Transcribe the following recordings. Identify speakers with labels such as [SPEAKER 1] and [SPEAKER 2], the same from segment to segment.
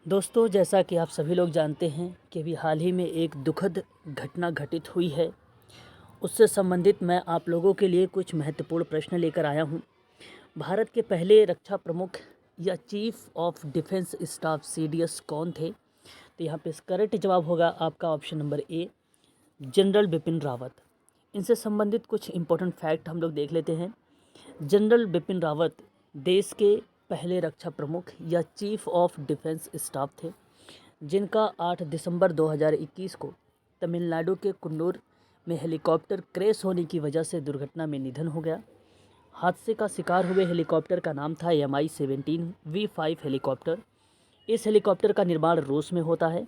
[SPEAKER 1] दोस्तों, जैसा कि आप सभी लोग जानते हैं कि अभी हाल ही में एक दुखद घटना घटित हुई है। उससे संबंधित मैं आप लोगों के लिए कुछ महत्वपूर्ण प्रश्न लेकर आया हूं। भारत के पहले रक्षा प्रमुख या chief of defence staff CDS कौन थे? तो यहाँ पे करेक्ट जवाब होगा आपका option number A, general Bipin Rawat. इनसे संबंधित कुछ इंपॉर्टेंट फैक्ट हम लोग देख लेते हैं। जनरल बिपिन रावत देश के पहले रक्षा प्रमुख या चीफ ऑफ डिफेंस स्टाफ थे, जिनका 8 दिसंबर 2021 को तमिलनाडु के कुन्नूर में हेलीकॉप्टर क्रैश होने की वजह से दुर्घटना में निधन हो गया। हादसे का शिकार हुए हेलीकॉप्टर का नाम था Mi-17V5 हेलीकॉप्टर। इस हेलीकॉप्टर का निर्माण रूस में होता है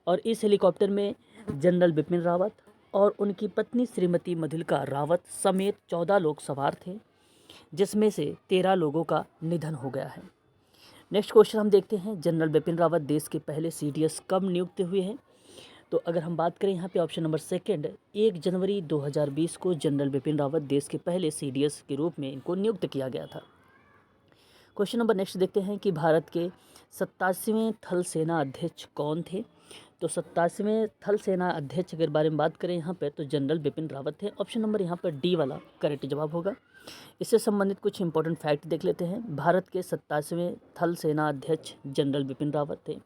[SPEAKER 1] और इस हेलीकॉप्टर में जनरल बिपिन रावत और उनकी पत्नी श्रीमती मधुलिका रावत समेत 14 लोग सवार थे, जिसमें से 13 लोगों का निधन हो गया है। नेक्स्ट क्वेश्चन हम देखते हैं, जनरल बिपिन रावत देश के पहले सीडीएस कब नियुक्त हुए हैं? तो अगर हम बात करें यहाँ पे ऑप्शन नंबर सेकंड, 1 जनवरी 2020 को जनरल बिपिन रावत देश के पहले सीडीएस के रूप में इनको नियुक्त किया गया था। क्वेश्चन नंबर नेक्स्ट देखते हैं कि भारत के 87वें थल सेना अध्यक्ष कौन थे? तो 87वें थल सेना अध्यक्ष अगर बारे में बात करें यहाँ पे तो जनरल बिपिन रावत थे। ऑप्शन नंबर यहाँ पर डी वाला करेक्ट जवाब होगा। इससे संबंधित कुछ इंपॉर्टेंट फैक्ट देख लेते हैं। भारत के 87वें थल सेना अध्यक्ष जनरल बिपिन रावत थे।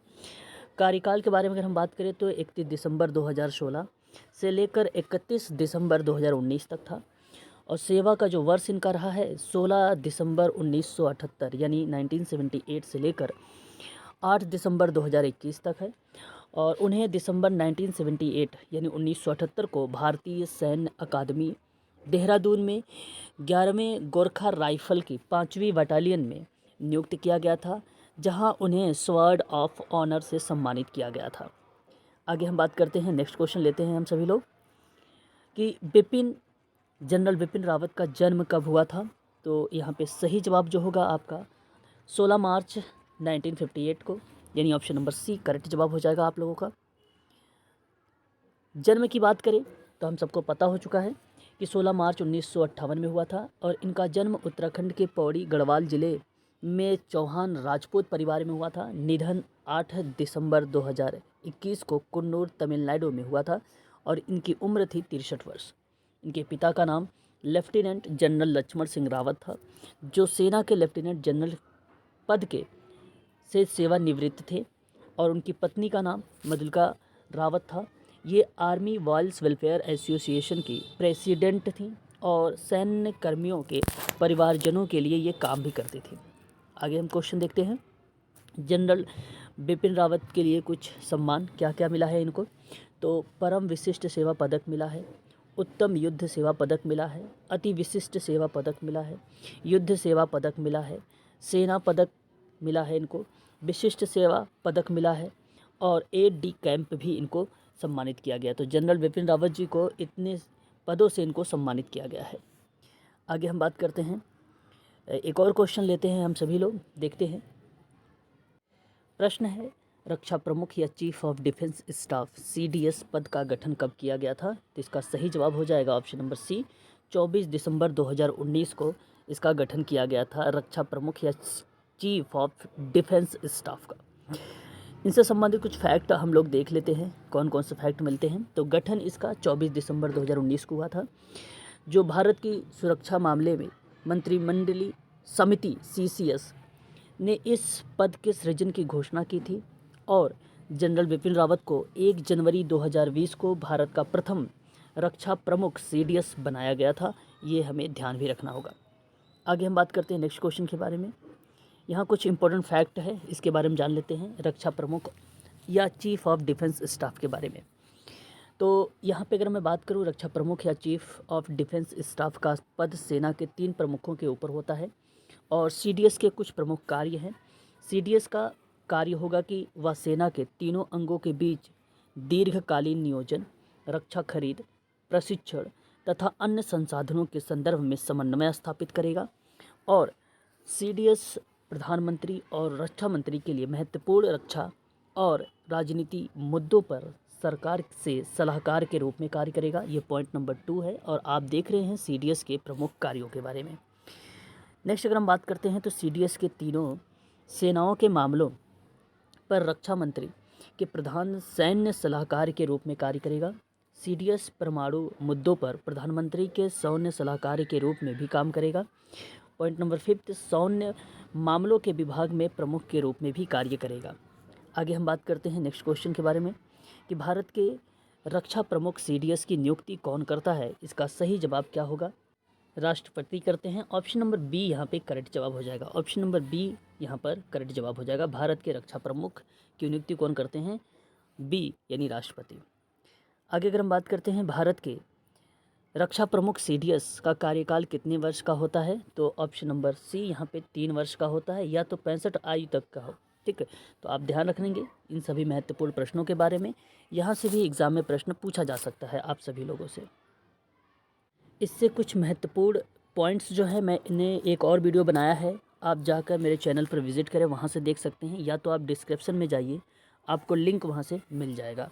[SPEAKER 1] कार्यकाल के बारे में अगर हम बात करें तो 31 दिसंबर 2016 से लेकर 31 दिसंबर 2019 तक था और सेवा का जो वर्ष इनका रहा है 16 दिसंबर 1978 यानी 1978 से लेकर 8 दिसंबर 2021 तक है और उन्हें दिसंबर 1978 यानी 1978 को भारतीय सैन्य अकादमी देहरादून में 11वें गोरखा राइफल की 5वीं बटालियन में नियुक्त किया गया था, जहां उन्हें स्वॉर्ड ऑफ ऑनर से सम्मानित किया गया था। आगे हम बात करते हैं, नेक्स्ट क्वेश्चन लेते हैं हम सभी लोग कि जनरल बिपिन रावत का जन्म कब हुआ था? तो यहाँ पे सही जवाब जो होगा आपका 16 मार्च 1958 को, यानी ऑप्शन नंबर सी करेक्ट जवाब हो जाएगा आप लोगों का। जन्म की बात करें तो हम सबको पता हो चुका है कि 16 मार्च 1958 में हुआ था और इनका जन्म उत्तराखंड के पौड़ी गढ़वाल ज़िले में चौहान राजपूत परिवार में हुआ था। निधन 8 दिसंबर 2021 को कुन्नूर तमिलनाडु में हुआ था और इनकी उम्र थी 63 वर्ष। इनके पिता का नाम लेफ्टिनेंट जनरल लक्ष्मण सिंह रावत था, जो सेना के लेफ्टिनेंट जनरल पद के से सेवानिवृत्त थे और उनकी पत्नी का नाम मधुलिका रावत था। ये आर्मी बॉयज़ वेलफेयर एसोसिएशन की प्रेसिडेंट थी और सैन्य कर्मियों के परिवारजनों के लिए ये काम भी करती थी। आगे हम क्वेश्चन देखते हैं। जनरल बिपिन रावत के लिए कुछ सम्मान क्या क्या मिला है इनको? तो परम विशिष्ट सेवा पदक मिला है, उत्तम युद्ध सेवा पदक मिला है, अति विशिष्ट सेवा पदक मिला है, युद्ध सेवा पदक मिला है, सेना पदक मिला है इनको, विशिष्ट सेवा पदक मिला है और 8D कैंप भी इनको सम्मानित किया गया। तो जनरल बिपिन रावत जी को इतने पदों से इनको सम्मानित किया गया है। आगे हम बात करते हैं, एक और क्वेश्चन लेते हैं हम सभी लोग, देखते हैं। प्रश्न है, रक्षा प्रमुख या chief of defence staff CDS पद का गठन कब किया गया था? तो इसका सही जवाब हो जाएगा ऑप्शन नंबर सी, 24 दिसंबर 2019 को इसका गठन किया गया था, रक्षा प्रमुख या चीफ ऑफ डिफेंस स्टाफ का। इनसे संबंधित कुछ फैक्ट हम लोग देख लेते हैं, कौन कौन से फैक्ट मिलते हैं। तो गठन इसका 24 दिसंबर 2019 को हुआ था। जो भारत की सुरक्षा मामले में मंत्रिमंडलीय समिति सीसीएस ने इस पद के सृजन की घोषणा की थी और जनरल बिपिन रावत को 1 जनवरी 2020 को भारत का प्रथम रक्षा प्रमुख सीडीएस बनाया गया था। ये हमें ध्यान भी रखना होगा। आगे हम बात करते हैं नेक्स्ट क्वेश्चन के बारे में। यहाँ कुछ इंपॉर्टेंट फैक्ट है, इसके बारे में जान लेते हैं, रक्षा प्रमुख या चीफ ऑफ डिफेंस स्टाफ के बारे में। तो यहाँ पे अगर मैं बात करूँ, रक्षा प्रमुख या चीफ ऑफ डिफेंस स्टाफ का पद सेना के 3 प्रमुखों के ऊपर होता है और सीडीएस के कुछ प्रमुख कार्य हैं। सीडीएस का कार्य होगा कि वह सेना के तीनों अंगों के बीच दीर्घकालीन नियोजन, रक्षा खरीद, प्रशिक्षण तथा अन्य संसाधनों के संदर्भ में समन्वय स्थापित करेगा और सीडीएस प्रधानमंत्री और रक्षा मंत्री के लिए महत्वपूर्ण रक्षा और राजनीति मुद्दों पर सरकार से सलाहकार के रूप में कार्य करेगा। ये पॉइंट नंबर 2 है और आप देख रहे हैं सीडीएस के प्रमुख कार्यों के बारे में। नेक्स्ट अगर हम बात करते हैं तो सीडीएस के तीनों सेनाओं के मामलों पर रक्षा मंत्री के प्रधान सैन्य सलाहकार के रूप में कार्य करेगा। CDS परमाणु मुद्दों पर प्रधानमंत्री के सैन्य सलाहकार के रूप में भी काम करेगा। पॉइंट नंबर 5, सैन्य मामलों के विभाग में प्रमुख के रूप में भी कार्य करेगा। आगे हम बात करते हैं नेक्स्ट क्वेश्चन के बारे में कि भारत के रक्षा प्रमुख CDS की नियुक्ति कौन करता है। इसका सही जवाब क्या होगा? राष्ट्रपति करते हैं। ऑप्शन नंबर बी यहाँ पे करेक्ट जवाब हो जाएगा। ऑप्शन नंबर बी यहाँ पर करेक्ट जवाब हो जाएगा। भारत के रक्षा प्रमुख की नियुक्ति कौन करते हैं? बी यानी राष्ट्रपति। आगे अगर हम बात करते हैं भारत के रक्षा प्रमुख CDS का कार्यकाल कितने वर्ष का होता है, तो ऑप्शन नंबर सी यहाँ पे 3 वर्ष का होता है, या तो 65 आयु तक का हो। ठीक है, तो आप ध्यान रखेंगे इन सभी महत्वपूर्ण प्रश्नों के बारे में। यहाँ से भी एग्जाम में प्रश्न पूछा जा सकता है आप सभी लोगों से। इससे कुछ महत्वपूर्ण पॉइंट्स जो है मैंने एक और वीडियो बनाया है, आप जाकर मेरे चैनल पर विजिट करें, वहाँ से देख सकते हैं, या तो आप डिस्क्रिप्शन में जाइए, आपको लिंक वहाँ से मिल जाएगा।